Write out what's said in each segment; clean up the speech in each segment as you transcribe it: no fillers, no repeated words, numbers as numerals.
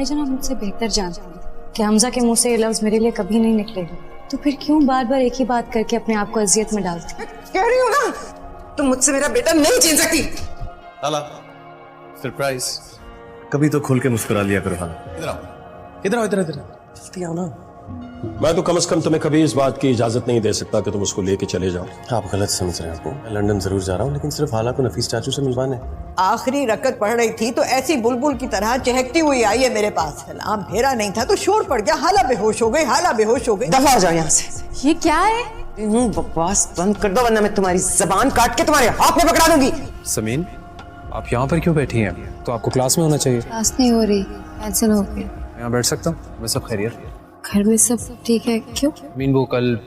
भाईजान आप मुझसे बेहतर जानते हैं कि हमजा के मुंह से ये लफ्ज मेरे लिए कभी नहीं निकलेगा, तो फिर क्यों बार बार एक ही बात करके अपने आप को अजियत में डालती? कह रही हूँ ना, तुम मुझसे मेरा बेटा नहीं छीन सकती। हाला, सरप्राइज। कभी तो खुल के मुस्कुरा लिया करो। हाला, इधर आओ, इधर आओ, इधर इधर जल्दी आओ ना। मैं तो कम से कम तुम्हें कभी इस बात की इजाजत नहीं दे सकता कि तुम उसको लेके चले जाओ। आप गलत समझ रहे हैं। आपको मैं लंदन जरूर जा रहा हूँ, लेकिन सिर्फ हाला को नफीस चाचू से मिलवाने। आखिरी रकत पढ़ रही थी तो ऐसी बुलबुल की तरह चहकती हुई आई है मेरे पास। सलाम फेरा नहीं था तो शोर पड़ गया, हाला बेहोश हो गई, हाला बेहोश हो गई। दफा हो जाओ यहाँ से। ये क्या है? बकवास बंद कर दो वरना मैं तुम्हारी जबान काट के तुम्हारे हाथ में पकड़ा दूंगी। समीन, आप यहाँ पर क्यों बैठी हैं? तो आपको क्लास में होना चाहिए। क्लास नहीं हो रही, कैंसिल हो गई। यहाँ बैठ सकता हूँ? मैं सब खैरियत? घर में सब ठीक है? क्यों? मीन वो कल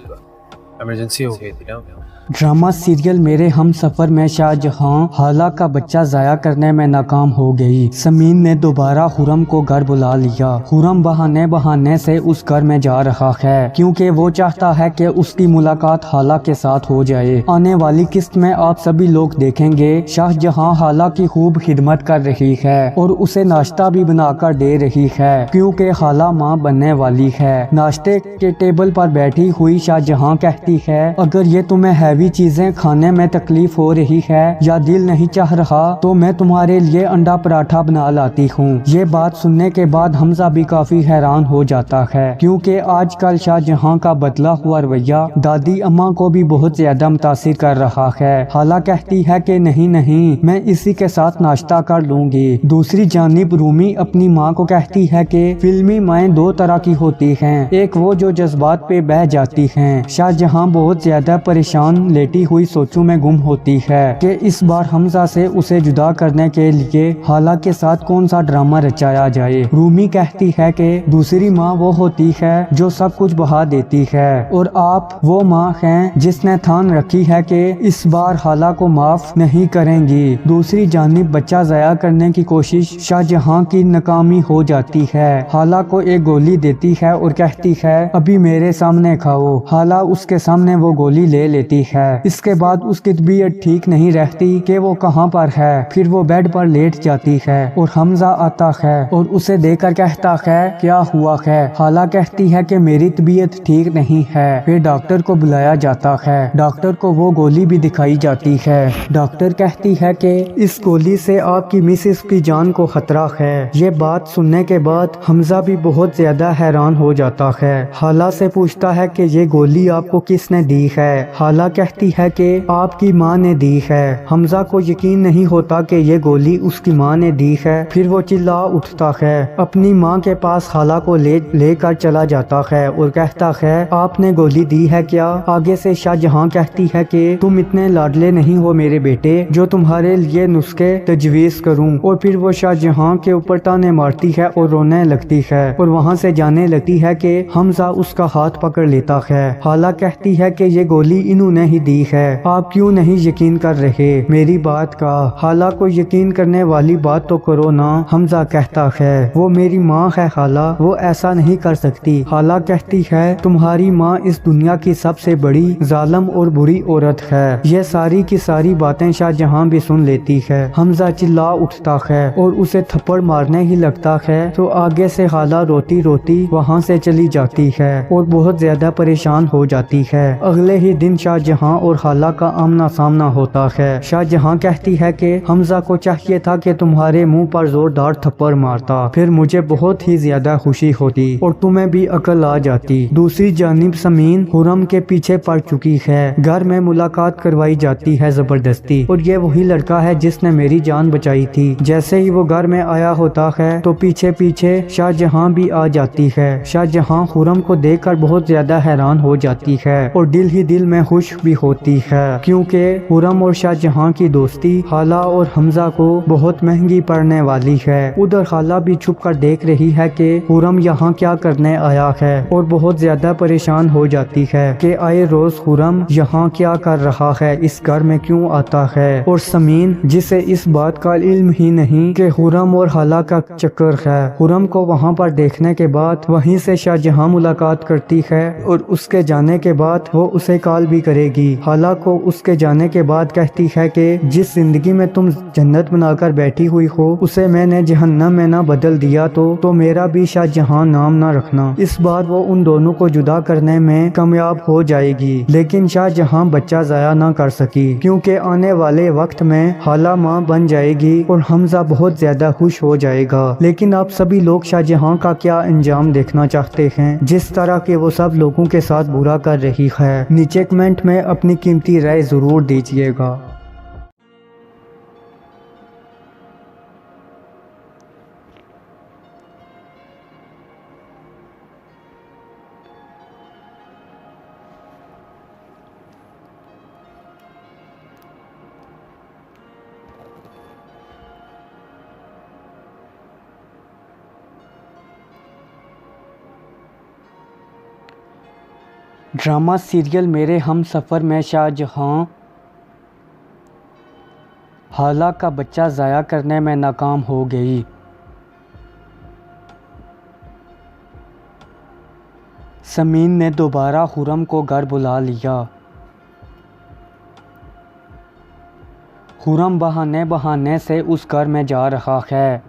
इमरजेंसी हो गई थी ना। ड्रामा सीरियल मेरे हम सफर में शाहजहां हाला का बच्चा जाया करने में नाकाम हो गई। समीन ने दोबारा हुरम को घर बुला लिया। हुरम बहाने बहाने से उस घर में जा रहा है क्योंकि वो चाहता है कि उसकी मुलाकात हाला के साथ हो जाए। आने वाली किस्त में आप सभी लोग देखेंगे शाहजहां हाला की खूब खिदमत कर रही है और उसे नाश्ता भी बनाकर दे रही है क्योंकि हाला माँ बनने वाली है। नाश्ते के टेबल पर बैठी हुई शाहजहां कहती है, अगर ये तुम्हें हैवी चीजें खाने में तकलीफ हो रही है या दिल नहीं चाह रहा तो मैं तुम्हारे लिए अंडा पराठा बना लाती हूँ। ये बात सुनने के बाद हमजा भी काफी हैरान हो जाता है क्योंकि आजकल शाहजहां का बदला हुआ रवैया दादी अम्मा को भी बहुत ज्यादा मुतासिर कर रहा है। हाला कहती है कि नहीं नहीं, मैं इसी के साथ नाश्ता कर लूंगी। दूसरी जानिब रूमी अपनी माँ को कहती है कि फिल्मी माएँ दो तरह की होती हैं, एक वो जो जज्बात पे बह जाती हैं। शाहजहां बहुत ज्यादा परेशान लेटी हुई सोचों में गुम होती है कि इस बार हमजा से उसे जुदा करने के लिए हाला के साथ कौन सा ड्रामा रचाया जाए। रूमी कहती है कि दूसरी माँ वो होती है जो सब कुछ बहा देती है और आप वो माँ हैं जिसने ठान रखी है कि इस बार हाला को माफ नहीं करेंगी। दूसरी जानिब बच्चा ज़ाया करने की कोशिश शाहजहां की नाकामी हो जाती है। हाला को एक गोली देती है और कहती है, अभी मेरे सामने खाओ। हाला उसके सामने वो गोली ले लेती है। इसके बाद उसकी तबीयत ठीक नहीं रहती कि वो कहाँ पर है। फिर वो बेड पर लेट जाती है और हमजा आता है और उसे देखकर कहता है, क्या हुआ है? हाला कहती है कि मेरी तबीयत ठीक नहीं है। फिर डॉक्टर को बुलाया जाता है। डॉक्टर को वो गोली भी दिखाई जाती है। डॉक्टर कहती है कि इस गोली से आपकी मिसेस की जान को खतरा है। ये बात सुनने के बाद हमजा भी बहुत ज्यादा हैरान हो जाता है। हाला से पूछता है कि ये गोली आपको किसने दी है? हाला कहती है कि आपकी माँ ने दी है। हमजा को यकीन नहीं होता कि ये गोली उसकी माँ ने दी है। फिर वो चिल्ला उठता है, अपनी माँ के पास हाला को लेकर चला जाता है और कहता है, आपने गोली दी है क्या? आगे से शाहजहां कहती है कि तुम इतने लाडले नहीं हो मेरे बेटे जो तुम्हारे लिए नुस्खे तजवीज़ करूं। और फिर वो शाहजहां के ऊपर ताने मारती है और रोने लगती है और वहाँ से जाने लगती है कि हमजा उसका हाथ पकड़ लेता है। हाला कहती है कि ये गोली इन्होंने ही दी है, आप क्यों नहीं यकीन कर रहे मेरी बात का? हाला को यकीन करने वाली बात तो करो ना। हमजा कहता है, वो मेरी माँ है हाला, वो ऐसा नहीं कर सकती। हाला कहती है, तुम्हारी माँ इस दुनिया की सबसे बड़ी जालिम और बुरी औरत है। ये सारी की सारी बातें शाहजहां भी सुन लेती है। हमजा चिल्ला उठता है और उसे थप्पड़ मारने ही लगता है तो आगे से हाला रोती रोती वहाँ से चली जाती है और बहुत ज्यादा परेशान हो जाती है। अगले ही दिन शाहजहां और हाला का आमना सामना होता है। शाहजहां कहती है कि हमजा को चाहिए था कि तुम्हारे मुंह पर जोरदार थप्पड़ मारता, फिर मुझे बहुत ही ज्यादा खुशी होती और तुम्हें भी अकल आ जाती। दूसरी जानिब समीन हुरम के पीछे पड़ चुकी है। घर में मुलाकात करवाई जाती है जबरदस्ती और ये वही लड़का है जिसने मेरी जान बचाई थी। जैसे ही वो घर में आया होता है तो पीछे पीछे शाहजहां भी आ जाती है। शाहजहां हुरम को देखकर बहुत ज्यादा हैरान हो जाती है और दिल ही दिल में खुश भी होती है क्योंकि हुरम और शाहजहां की दोस्ती हाला और हमजा को बहुत महंगी पड़ने वाली है। उधर हाला भी छुप कर देख रही है कि हुरम यहाँ क्या करने आया है और बहुत ज्यादा परेशान हो जाती है कि आए रोज हुरम यहाँ क्या कर रहा है, इस घर में क्यों आता है। और समीन जिसे इस बात का इल्म ही नहीं कि हुरम और हाला का चक्कर है, हुरम को वहाँ पर देखने के बाद वहीं से शाहजहां मुलाकात करती है और उसके जाने के बाद वो उसे कॉल भी करेगी। जाएगी। हाला को उसके जाने के बाद कहती है कि जिस जिंदगी में तुम जन्नत बनाकर बैठी हुई हो उसे मैंने जहन्नम में ना बदल दिया तो मेरा भी शाहजहां नाम ना रखना। इस बार वो उन दोनों को जुदा करने में कामयाब हो जाएगी, लेकिन शाहजहां बच्चा जाया ना कर सकी क्योंकि आने वाले वक्त में हाला माँ बन जाएगी और हमजा बहुत ज्यादा खुश हो जाएगा। लेकिन आप सभी लोग शाहजहां का क्या अंजाम देखना चाहते हैं, जिस तरह के वो सब लोगों के साथ बुरा कर रही है? नीचे कमेंट में अपनी कीमती राय जरूर दीजिएगा। ड्रामा सीरियल मेरे हम सफ़र में शाहजहां हाला का बच्चा ज़ाया करने में नाकाम हो गई। समीन ने दोबारा खुरम को घर बुला लिया। खुरम बहाने बहाने से उस घर में जा रहा है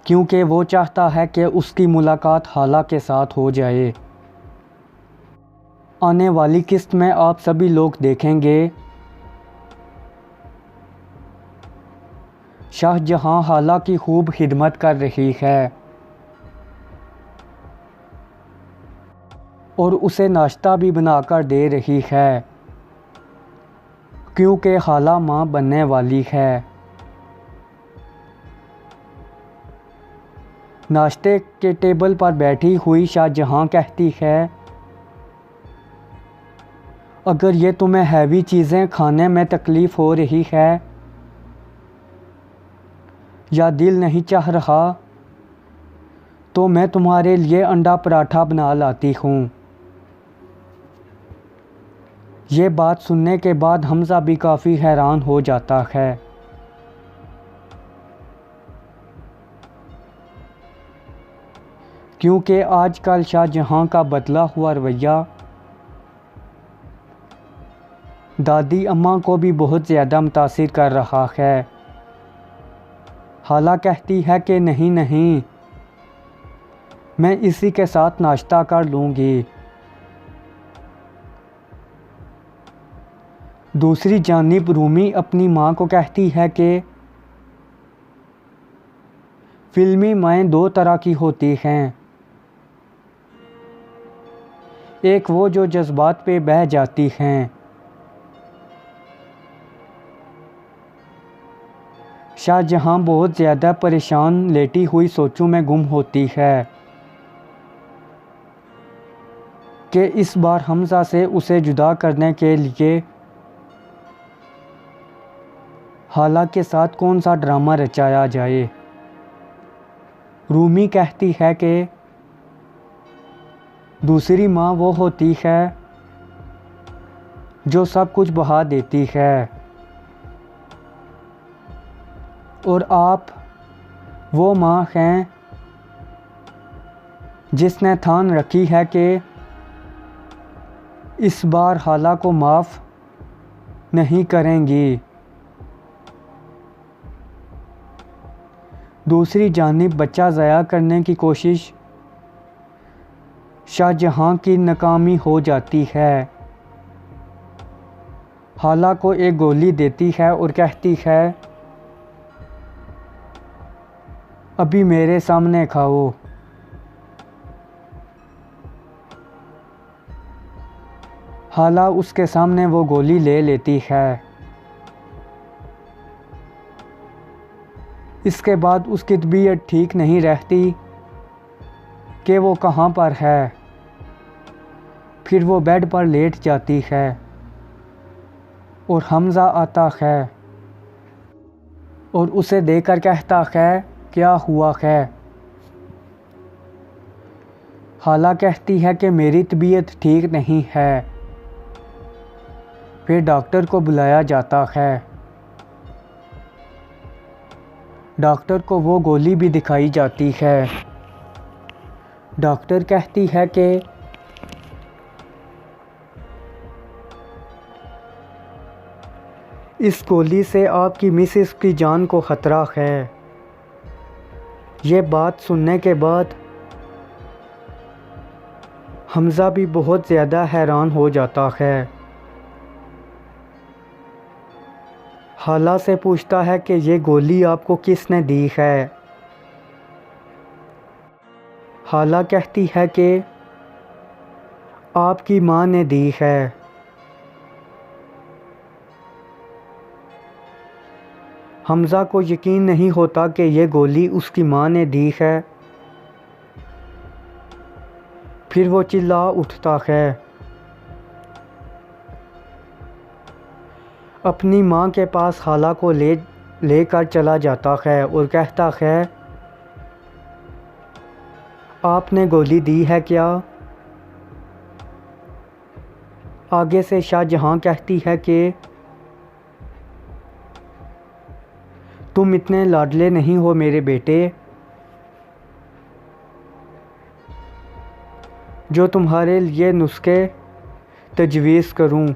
क्योंकि वो चाहता है कि उसकी मुलाकात हाला के साथ हो जाए। आने वाली किस्त में आप सभी लोग देखेंगे शाहजहां हाला की खूब खिदमत कर रही है और उसे नाश्ता भी बनाकर दे रही है क्योंकि हाला माँ बनने वाली है। नाश्ते के टेबल पर बैठी हुई शाहजहां कहती है, अगर ये तुम्हें हैवी चीज़ें खाने में तकलीफ़ हो रही है या दिल नहीं चाह रहा तो मैं तुम्हारे लिए अंडा पराठा बना लाती हूँ। ये बात सुनने के बाद हमजा भी काफ़ी हैरान हो जाता है। क्योंकि आजकल शाहजहां का बदला हुआ रवैया दादी अम्मा को भी बहुत ज़्यादा मुतासिर कर रहा है। हाला कहती है कि नहीं नहीं, मैं इसी के साथ नाश्ता कर लूँगी। दूसरी जानिब रूमी अपनी माँ को कहती है कि फिल्मी माएँ दो तरह की होती हैं, एक वो जो जज्बात पे बह जाती हैं। शाहजहां बहुत ज़्यादा परेशान लेटी हुई सोचों में गुम होती है कि इस बार हमजा से उसे जुदा करने के लिए हाला के साथ कौन सा ड्रामा रचाया जाए। रूमी कहती है कि दूसरी माँ वो होती है जो सब कुछ बहा देती है और आप वो माँ हैं जिसने ठान रखी है कि इस बार हाला को माफ़ नहीं करेंगी। दूसरी जानिब बच्चा ज़ाया करने की कोशिश शाहजहां की नाकामी हो जाती है। हाला को एक गोली देती है और कहती है, अभी मेरे सामने खाओ। हाला उसके सामने वो गोली ले लेती है। इसके बाद उसकी तबीयत ठीक नहीं रहती कि वो कहाँ पर है। फिर वो बेड पर लेट जाती है और हमजा आता है और उसे देखकर कहता है, क्या हुआ है? हाला कहती है कि मेरी तबीयत ठीक नहीं है। फिर डॉक्टर को बुलाया जाता है। डॉक्टर को वो गोली भी दिखाई जाती है। डॉक्टर कहती है कि इस गोली से आपकी मिसेस की जान को ख़तरा है। ये बात सुनने के बाद हमज़ा भी बहुत ज़्यादा हैरान हो जाता है। हाला से पूछता है कि ये गोली आपको किसने दी है। हाला कहती है कि आपकी माँ ने दी है। हमज़ा को यकीन नहीं होता कि ये गोली उसकी माँ ने दी है। फिर वो चिल्ला उठता है। अपनी माँ के पास हाला को लेकर चला जाता है और कहता है, आपने गोली दी है क्या? आगे से शाहजहां कहती है कि तुम इतने लाडले नहीं हो मेरे बेटे, जो तुम्हारे लिए नुस्खे तजवीज़ करूं।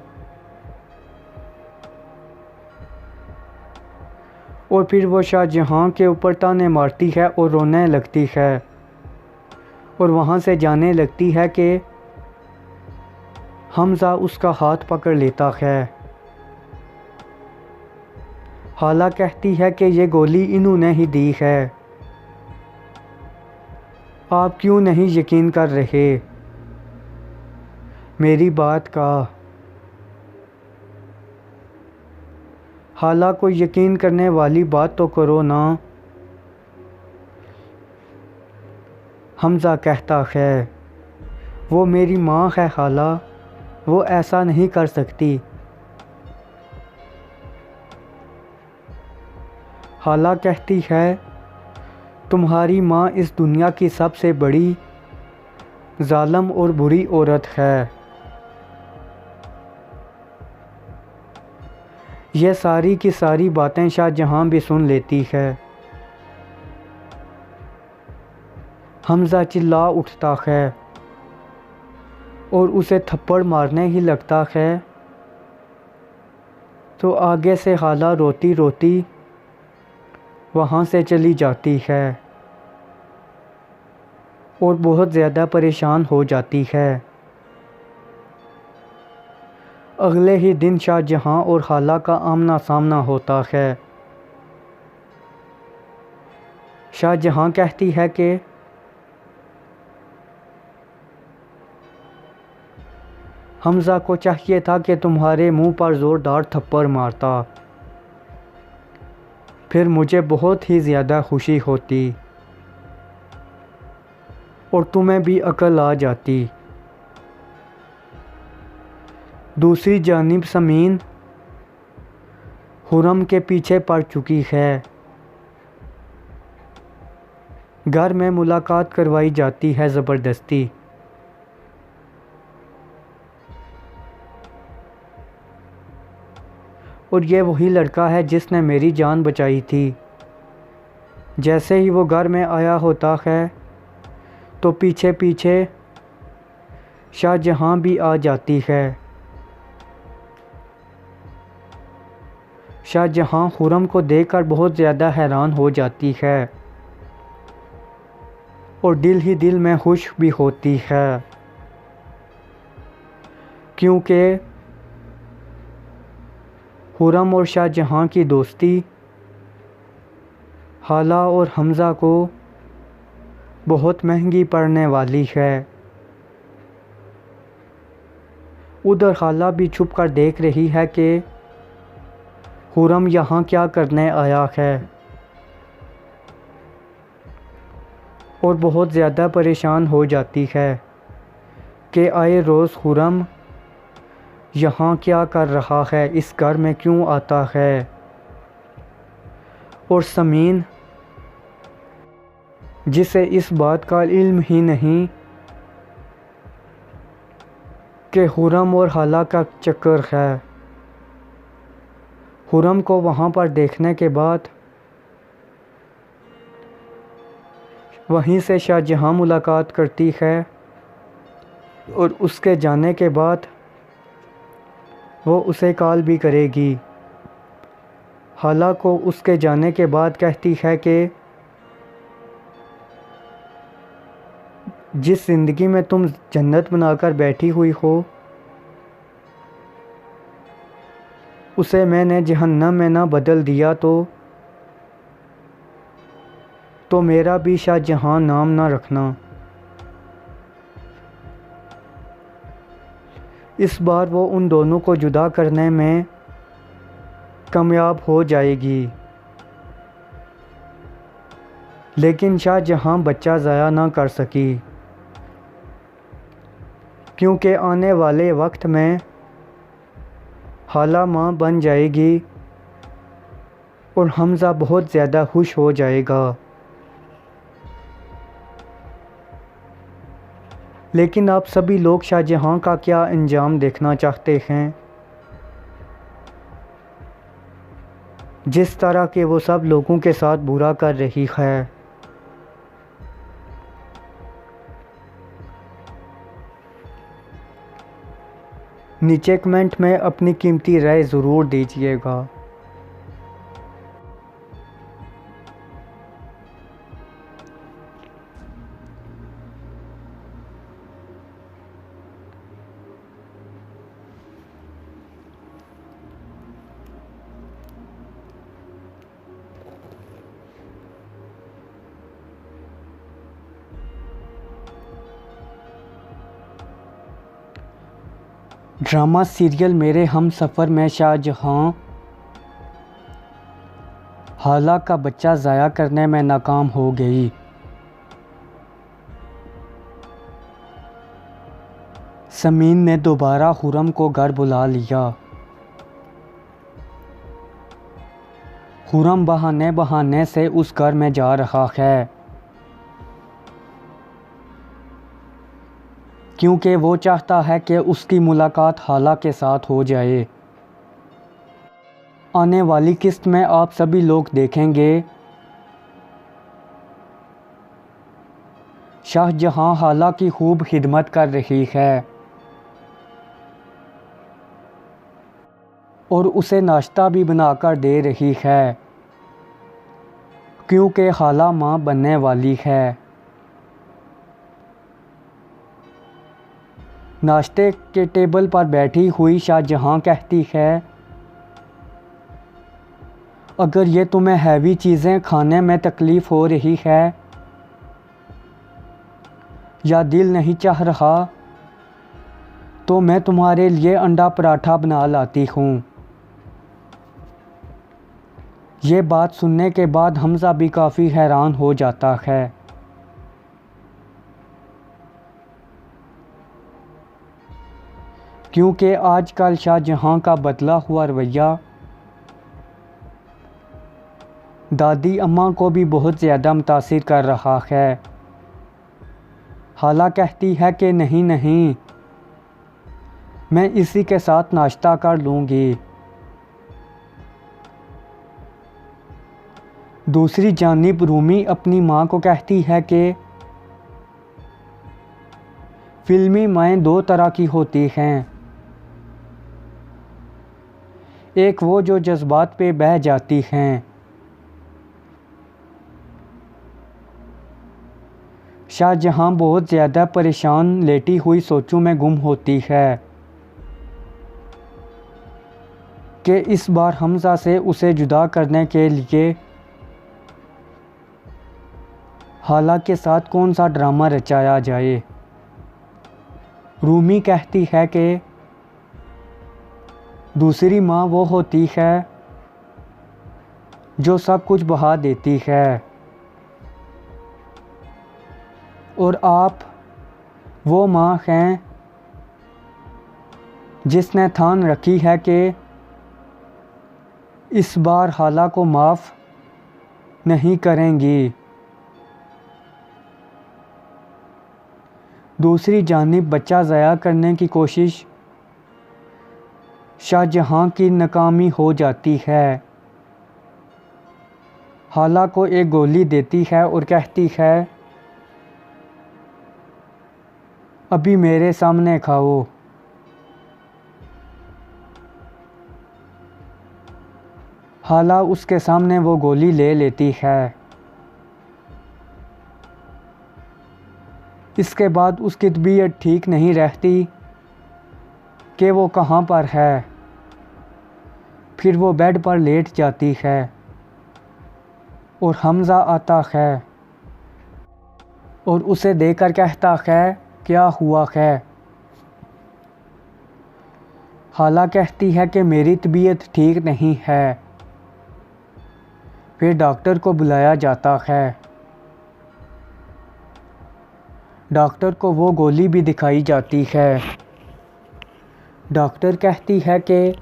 और फिर वो शाहजहां के ऊपर ताने मारती है और रोने लगती है और वहाँ से जाने लगती है कि हमज़ा उसका हाथ पकड़ लेता है। हाला कहती है कि ये गोली इन्होंने ही दी है। आप क्यों नहीं यकीन कर रहे मेरी बात का? हाला को यकीन करने वाली बात तो करो ना। हमज़ा कहता है, वो मेरी माँ है हाला, वो ऐसा नहीं कर सकती। हाला कहती है, तुम्हारी माँ इस दुनिया की सबसे बड़ी जालिम और बुरी औरत है। यह सारी की सारी बातें शाहजहां भी सुन लेती है। हमज़ा चिल्ला उठता है और उसे थप्पड़ मारने ही लगता है तो आगे से हाला रोती रोती वहाँ से चली जाती है और बहुत ज़्यादा परेशान हो जाती है। अगले ही दिन शाहजहां और हाला का आमना सामना होता है। शाहजहां कहती है कि हमज़ा को चाहिए था कि तुम्हारे मुंह पर ज़ोरदार थप्पड़ मारता, फिर मुझे बहुत ही ज़्यादा खुशी होती और तुम्हें भी अकल आ जाती। दूसरी जानिब समीन खुरम के पीछे पड़ चुकी है। घर में मुलाकात करवाई जाती है ज़बरदस्ती। और ये वही लड़का है जिसने मेरी जान बचाई थी। जैसे ही वो घर में आया होता है तो पीछे पीछे शाहजहां भी आ जाती है। शाहजहां खुरम को देखकर बहुत ज़्यादा हैरान हो जाती है और दिल ही दिल में खुश भी होती है, क्योंकि खुरम और शाहजहां की दोस्ती हाला और हमज़ा को बहुत महंगी पड़ने वाली है। उधर हाला भी छुप कर देख रही है कि खुरम यहाँ क्या करने आया है और बहुत ज़्यादा परेशान हो जाती है कि आए रोज़ खुरम यहाँ क्या कर रहा है, इस घर में क्यों आता है। और समीन, जिसे इस बात का इल्म ही नहीं कि खुरम और हाला का चक्कर है, खुरम को वहाँ पर देखने के बाद वहीं से शाहजहां मुलाकात करती है और उसके जाने के बाद वो उसे कॉल भी करेगी। हाला को उसके जाने के बाद कहती है कि जिस ज़िंदगी में तुम जन्नत बनाकर बैठी हुई हो उसे मैंने जहन्नम में ना बदल दिया तो मेरा भी शाहजहां नाम ना रखना। इस बार वो उन दोनों को जुदा करने में कामयाब हो जाएगी, लेकिन शाहजहां बच्चा ज़ाया ना कर सकी, क्योंकि आने वाले वक्त में हाला माँ बन जाएगी और हमज़ा बहुत ज़्यादा खुश हो जाएगा। लेकिन आप सभी लोग शाहजहां का क्या अंजाम देखना चाहते हैं? जिस तरह के वो सब लोगों के साथ बुरा कर रही है। नीचे कमेंट में अपनी कीमती राय ज़रूर दीजिएगा। ड्रामा सीरियल मेरे हम सफ़र में शाहजहां हाला का बच्चा ज़ाया करने में नाकाम हो गई। समीन ने दोबारा खुरम को घर बुला लिया। खुरम बहाने बहाने से उस घर में जा रहा है, क्योंकि वो चाहता है कि उसकी मुलाकात हाला के साथ हो जाए। आने वाली किस्त में आप सभी लोग देखेंगे शाहजहां हाला की खूब खिदमत कर रही है और उसे नाश्ता भी बनाकर दे रही है, क्योंकि हाला माँ बनने वाली है। नाश्ते के टेबल पर बैठी हुई शाहजहां कहती है, अगर ये तुम्हें हैवी चीज़ें खाने में तकलीफ़ हो रही है या दिल नहीं चाह रहा तो मैं तुम्हारे लिए अंडा पराठा बना लाती हूँ। ये बात सुनने के बाद हमज़ा भी काफ़ी हैरान हो जाता है। क्योंकि आजकल शाहजहां का बदला हुआ रवैया दादी अम्मा को भी बहुत ज़्यादा मुतासिर कर रहा है। हाला कहती है कि नहीं नहीं, मैं इसी के साथ नाश्ता कर लूँगी। दूसरी जानिब रूमी अपनी माँ को कहती है कि फिल्मी माएँ दो तरह की होती हैं, एक वो जो जज्बात पे बह जाती हैं। शाहजहां बहुत ज़्यादा परेशान लेटी हुई सोचों में गुम होती है कि इस बार हमज़ा से उसे जुदा करने के लिए हाला के साथ कौन सा ड्रामा रचाया जाए। रूमी कहती है कि दूसरी माँ वो होती है जो सब कुछ बहा देती है और आप वो माँ हैं जिसने ठान रखी है कि इस बार हाला को माफ़ नहीं करेंगी। दूसरी जानिब बच्चा ज़ाया करने की कोशिश शाहजहां की नाकामी हो जाती है। हाला को एक गोली देती है और कहती है, अभी मेरे सामने खाओ। हाला उसके सामने वो गोली ले लेती है। इसके बाद उसकी तबीयत ठीक नहीं रहती कि वो कहाँ पर है। फिर वो बेड पर लेट जाती है और हमज़ा आता है और उसे देखकर कहता है क्या हुआ है। हाला कहती है कि मेरी तबीयत ठीक नहीं है। फिर डॉक्टर को बुलाया जाता है। डॉक्टर को वो गोली भी दिखाई जाती है। डॉक्टर कहती है कि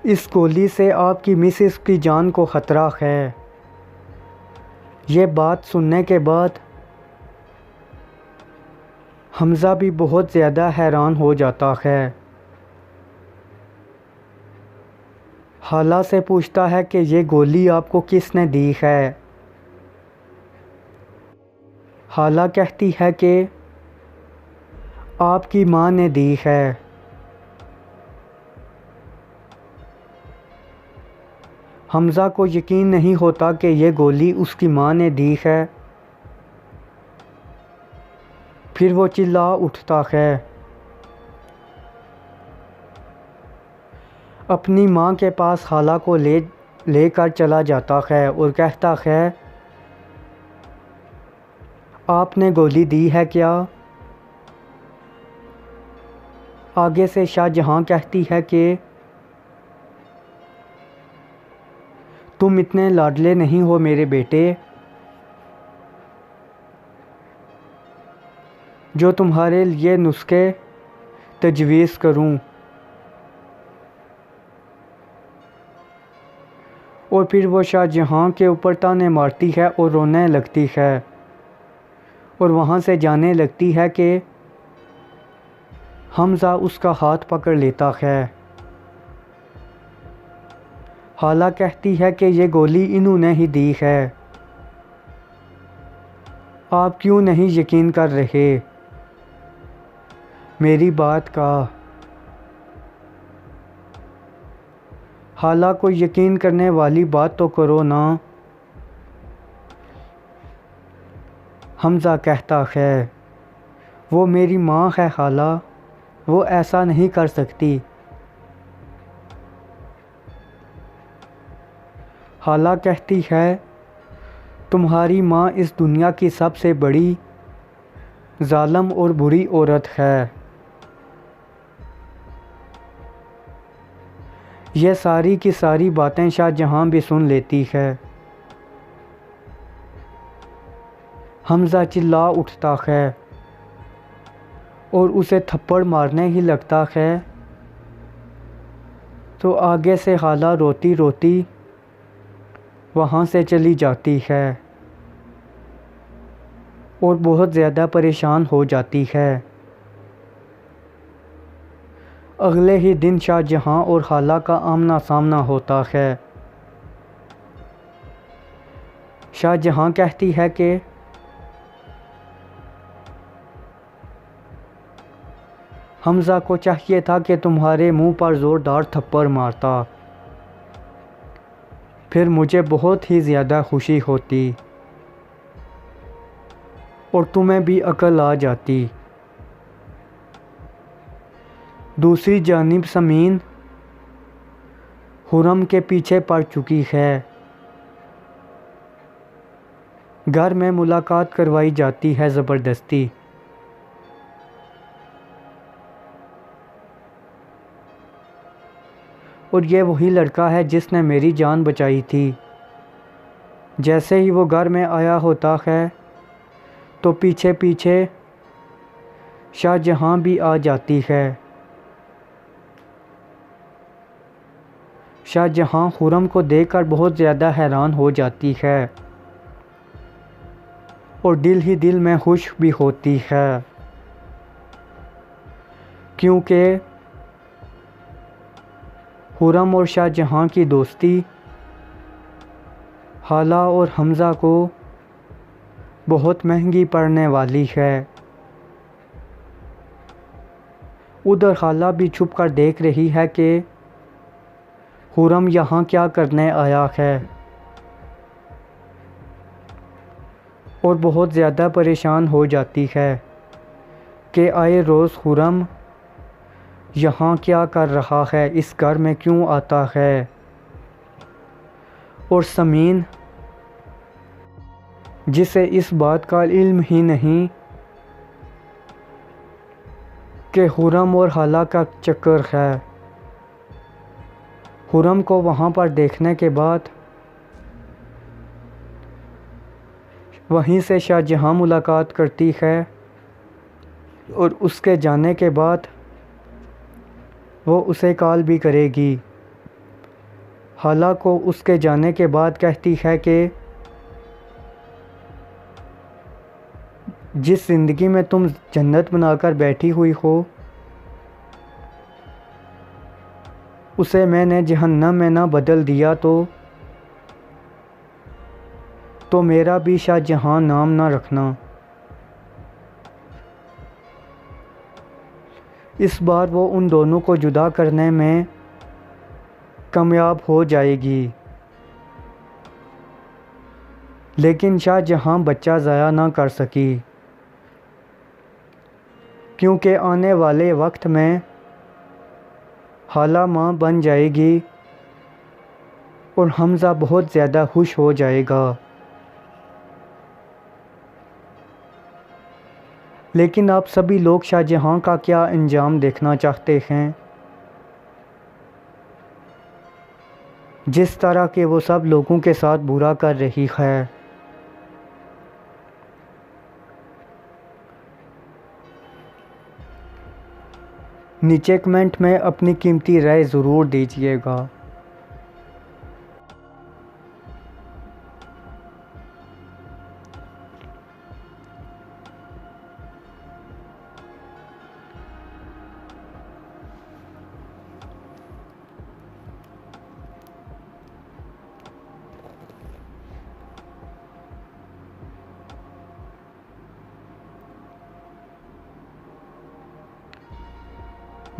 इस गोली से आपकी मिसेस की जान को ख़तरा है। ये बात सुनने के बाद हमज़ा भी बहुत ज़्यादा हैरान हो जाता है। हाला से पूछता है कि ये गोली आपको किसने दी है। हाला कहती है कि आपकी माँ ने दी है। हमज़ा को यकीन नहीं होता कि ये गोली उसकी माँ ने दी है। फिर वो चिल्ला उठता है। अपनी माँ के पास हाला को लेकर चला जाता है और कहता है आपने गोली दी है क्या। आगे से शाहजहां कहती है कि तुम इतने लाडले नहीं हो मेरे बेटे, जो तुम्हारे लिए नुस्खे तजवीज़ करूं। और फिर वो शाहजहां के ऊपर ताने मारती है और रोने लगती है और वहाँ से जाने लगती है कि हमज़ा उसका हाथ पकड़ लेता है। हाला कहती है कि ये गोली इन्होंने ही दी है। आप क्यों नहीं यकीन कर रहे मेरी बात का। हाला को यकीन करने वाली बात तो करो ना। हमज़ा कहता है वो मेरी माँ है हाला, वो ऐसा नहीं कर सकती। हाला कहती है तुम्हारी माँ इस दुनिया की सबसे बड़ी ज़ालिम और बुरी औरत है। यह सारी की सारी बातें शाहजहां भी सुन लेती है। हमज़ा चिल्ला उठता है और उसे थप्पड़ मारने ही लगता है तो आगे से हाला रोती रोती वहाँ से चली जाती है और बहुत ज़्यादा परेशान हो जाती है। अगले ही दिन शाहजहां और हाला का आमना सामना होता है। शाहजहां कहती है कि हमज़ा को चाहिए था कि तुम्हारे मुंह पर ज़ोरदार थप्पड़ मारता, फिर मुझे बहुत ही ज़्यादा खुशी होती और तुम्हें भी अकल आ जाती। दूसरी जानिब समीन खुरम के पीछे पड़ चुकी है। घर में मुलाकात करवाई जाती है ज़बरदस्ती। और ये वही लड़का है जिसने मेरी जान बचाई थी। जैसे ही वो घर में आया होता है तो पीछे पीछे शाहजहां भी आ जाती है। शाहजहां खुरम को देखकर बहुत ज़्यादा हैरान हो जाती है और दिल ही दिल में खुश भी होती है, क्योंकि खुरम और शाहजहां की दोस्ती हाला और हमज़ा को बहुत महंगी पड़ने वाली है। उधर हाला भी छुप कर देख रही है कि खुरम यहाँ क्या करने आया है और बहुत ज़्यादा परेशान हो जाती है कि आए रोज़ खुरम यहाँ क्या कर रहा है, इस घर में क्यों आता है। और समीन जिसे इस बात का इल्म ही नहीं कि खुरम और हाला का चक्कर है, खुरम को वहाँ पर देखने के बाद वहीं से शाहजहां मुलाकात करती है और उसके जाने के बाद वो उसे कॉल भी करेगी। हाला को उसके जाने के बाद कहती है कि जिस ज़िंदगी में तुम जन्नत बनाकर बैठी हुई हो उसे मैंने जहन्नम में ना बदल दिया तो मेरा भी शाहजहां नाम ना रखना। इस बार वो उन दोनों को जुदा करने में कामयाब हो जाएगी, लेकिन शाहजहां बच्चा ज़ाया ना कर सकी क्योंकि आने वाले वक्त में हाला माँ बन जाएगी और हमज़ा बहुत ज़्यादा खुश हो जाएगा। लेकिन आप सभी लोग शाहजहां का क्या अंजाम देखना चाहते हैं। जिस तरह के वो सब लोगों के साथ बुरा कर रही है, नीचे कमेंट में अपनी कीमती राय ज़रूर दीजिएगा।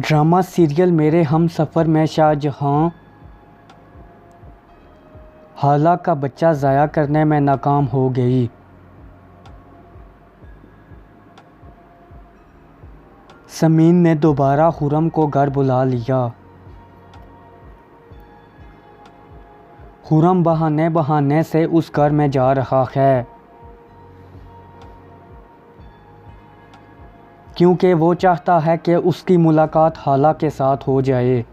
ड्रामा सीरियल मेरे हम सफ़र में शाहजहां हाला का बच्चा ज़ाया करने में नाकाम हो गई। समीन ने दोबारा खुरम को घर बुला लिया। खुरम बहाने बहाने से उस घर में जा रहा है क्योंकि वो चाहता है कि उसकी मुलाकात हाला के साथ हो जाए।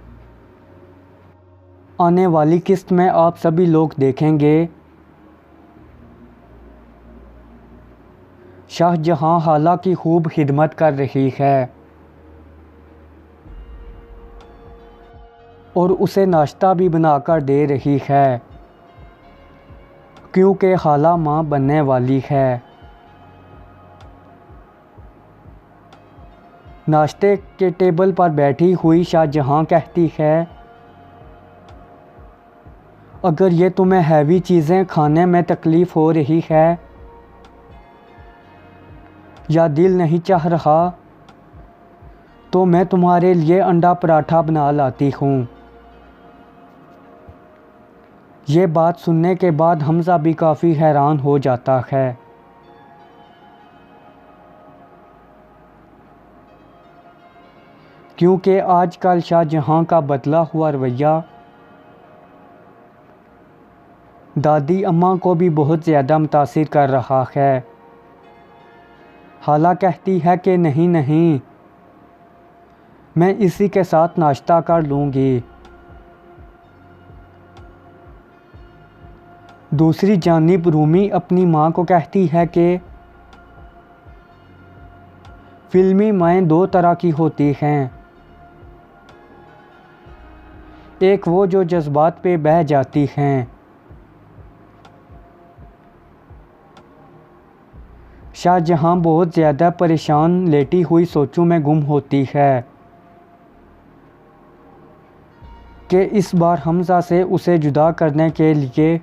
आने वाली किस्त में आप सभी लोग देखेंगे शाहजहां हाला की खूब खिदमत कर रही है और उसे नाश्ता भी बनाकर दे रही है क्योंकि हाला माँ बनने वाली है। नाश्ते के टेबल पर बैठी हुई शाहजहां कहती है, अगर ये तुम्हें हैवी चीज़ें खाने में तकलीफ़ हो रही है या दिल नहीं चाह रहा तो मैं तुम्हारे लिए अंडा पराठा बना लाती हूँ। ये बात सुनने के बाद हमज़ा भी काफ़ी हैरान हो जाता है। क्योंकि आजकल शाहजहां का बदला हुआ रवैया दादी अम्मा को भी बहुत ज़्यादा मुतासिर कर रहा है। हाला कहती है कि नहीं नहीं, मैं इसी के साथ नाश्ता कर लूँगी। दूसरी जानिब रूमी अपनी माँ को कहती है कि फिल्मी माएँ दो तरह की होती हैं, एक वो जो जज्बात पे बह जाती हैं। शाहजहां बहुत ज़्यादा परेशान लेटी हुई सोचों में गुम होती है कि इस बार हमज़ा से उसे जुदा करने के लिए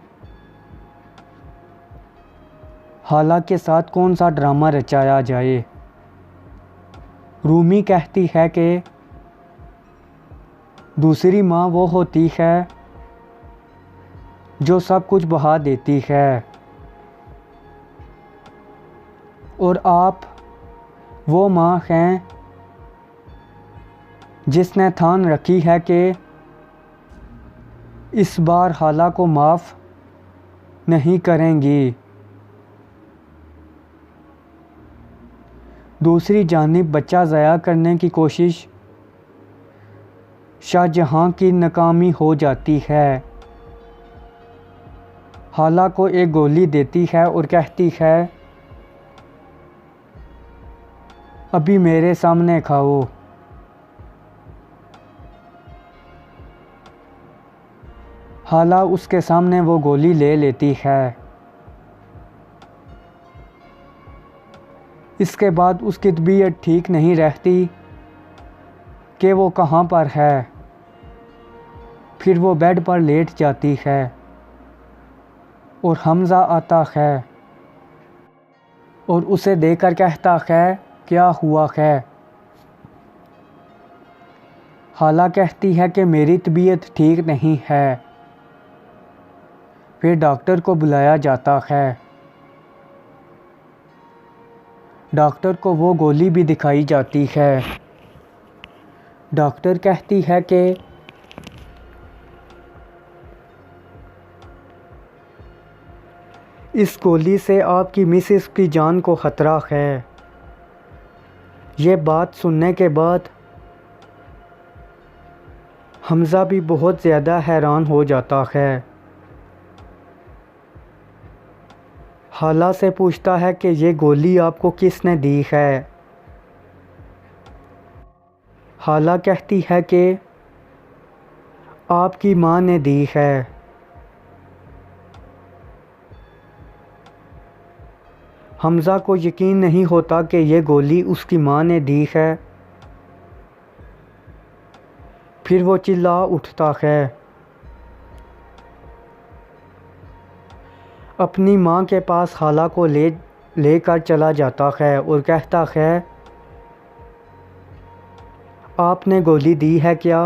हाला के साथ कौन सा ड्रामा रचाया जाए। रूमी कहती है कि दूसरी माँ वो होती है जो सब कुछ बहा देती है, और आप वो माँ हैं जिसने ठान रखी है कि इस बार हाला को माफ़ नहीं करेंगी। दूसरी जानिब बच्चा ज़ाया करने की कोशिश शाहजहां की नाकामी हो जाती है। हाला को एक गोली देती है और कहती है, अभी मेरे सामने खाओ। हाला उसके सामने वो गोली ले लेती है। इसके बाद उसकी तबीयत ठीक नहीं रहती कि वो कहाँ पर है। फिर वो बेड पर लेट जाती है और हमज़ा आता है और उसे देखकर कहता है, क्या हुआ है? हाला कहती है कि मेरी तबीयत ठीक नहीं है। फिर डॉक्टर को बुलाया जाता है। डॉक्टर को वो गोली भी दिखाई जाती है। डॉक्टर कहती है कि इस गोली से आपकी मिसेस की जान को ख़तरा है। ये बात सुनने के बाद हमज़ा भी बहुत ज़्यादा हैरान हो जाता है। हाला से पूछता है कि ये गोली आपको किसने दी है? हाला कहती है कि आपकी माँ ने दी है। हमज़ा को यकीन नहीं होता कि ये गोली उसकी माँ ने दी है। फिर वो चिल्ला उठता है। अपनी माँ के पास हाला को लेकर चला जाता है और कहता है, आपने गोली दी है क्या?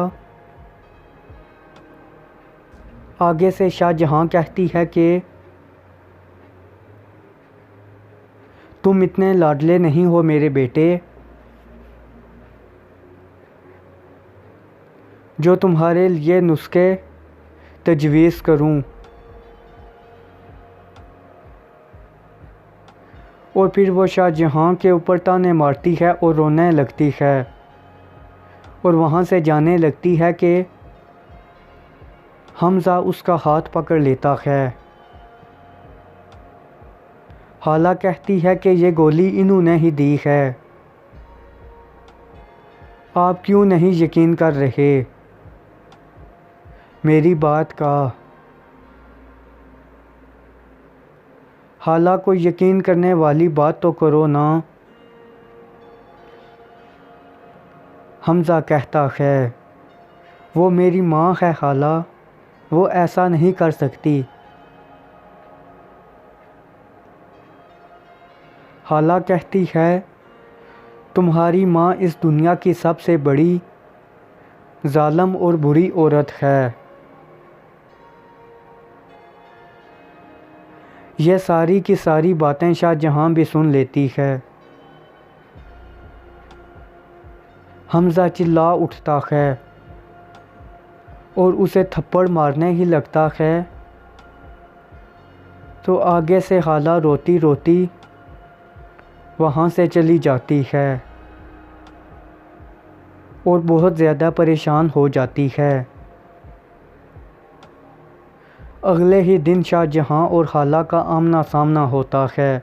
आगे से शाहजहां कहती है कि तुम इतने लाडले नहीं हो मेरे बेटे, जो तुम्हारे लिए नुस्खे तजवीज़ करूं। और फिर वो शाहजहां के ऊपर ताने मारती है और रोने लगती है और वहाँ से जाने लगती है कि हमज़ा उसका हाथ पकड़ लेता है। हाला कहती है कि ये गोली इन्होंने ही दी है। आप क्यों नहीं यकीन कर रहे मेरी बात का? हाला को यकीन करने वाली बात तो करो ना। हमज़ा कहता है, वो मेरी माँ है हाला, वो ऐसा नहीं कर सकती। हाला कहती है, तुम्हारी माँ इस दुनिया की सबसे बड़ी जालिम और बुरी औरत है। यह सारी की सारी बातें शाहजहां भी सुन लेती है। हमज़ा चिल्ला उठता है और उसे थप्पड़ मारने ही लगता है, तो आगे से हाला रोती रोती वहाँ से चली जाती है और बहुत ज़्यादा परेशान हो जाती है। अगले ही दिन शाहजहां और हाला का आमना सामना होता है।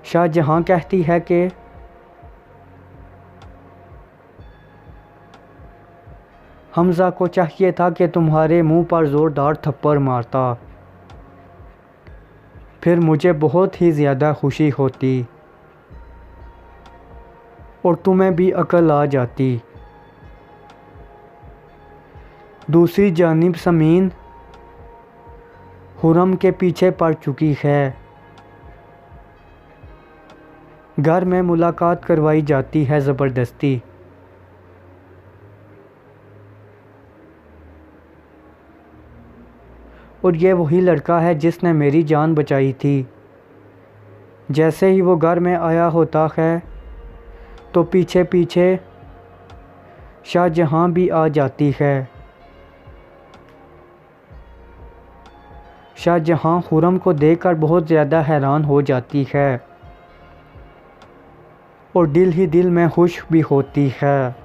शाहजहां कहती है कि हमज़ा को चाहिए था कि तुम्हारे मुंह पर ज़ोरदार थप्पड़ मारता, फिर मुझे बहुत ही ज़्यादा खुशी होती और तुम्हें भी अकल आ जाती। दूसरी जानिब समीन हुरम के पीछे पड़ चुकी है। घर में मुलाकात करवाई जाती है ज़बरदस्ती। और ये वही लड़का है जिसने मेरी जान बचाई थी। जैसे ही वो घर में आया होता है तो पीछे पीछे शाहजहां भी आ जाती है। शाहजहां खुर्रम को देखकर बहुत ज़्यादा हैरान हो जाती है और दिल ही दिल में खुश भी होती है,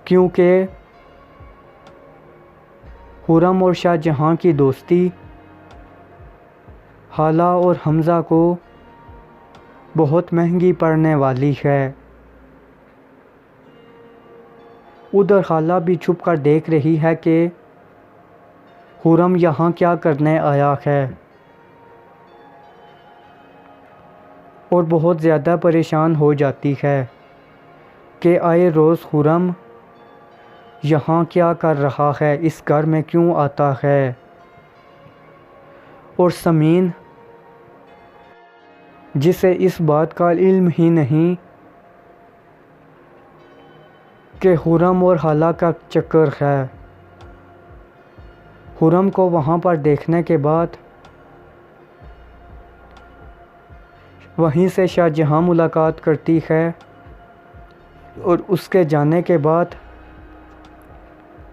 क्योंकि खुर्रम और शाहजहां की दोस्ती हाला और हमज़ा को बहुत महंगी पड़ने वाली है। उधर हाला भी छुप कर देख रही है कि खुर्रम यहाँ क्या करने आया है और बहुत ज़्यादा परेशान हो जाती है कि आए रोज़ खुर्रम यहाँ क्या कर रहा है, इस घर में क्यों आता है। और समीन, जिसे इस बात का इल्म ही नहीं कि खुर्रम और हाला का चक्कर है, खुर्रम को वहाँ पर देखने के बाद वहीं से शाहजहां मुलाकात करती है और उसके जाने के बाद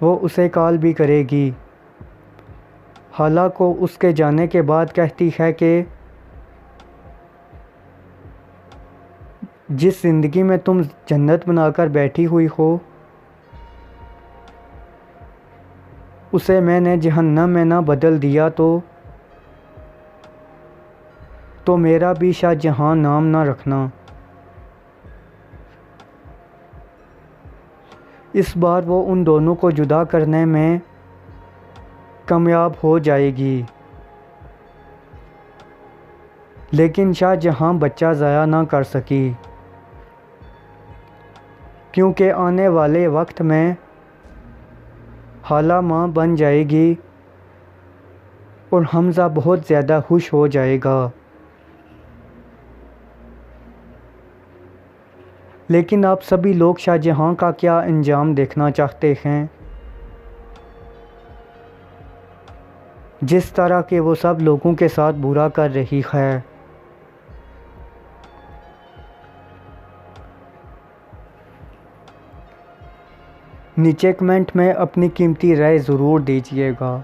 वो उसे कॉल भी करेगी। हाला को उसके जाने के बाद कहती है कि जिस ज़िंदगी में तुम जन्नत बनाकर बैठी हुई हो उसे मैंने जहन्नम में ना बदल दिया तो मेरा भी शाहजहां नाम ना रखना। इस बार वो उन दोनों को जुदा करने में कामयाब हो जाएगी, लेकिन शाहजहां बच्चा ज़ाया ना कर सकी, क्योंकि आने वाले वक्त में हाला माँ बन जाएगी और हमज़ा बहुत ज़्यादा खुश हो जाएगा। लेकिन आप सभी लोग शाहजहां का क्या अंजाम देखना चाहते हैं? जिस तरह के वो सब लोगों के साथ बुरा कर रही है। नीचे कमेंट में अपनी कीमती राय ज़रूर दीजिएगा।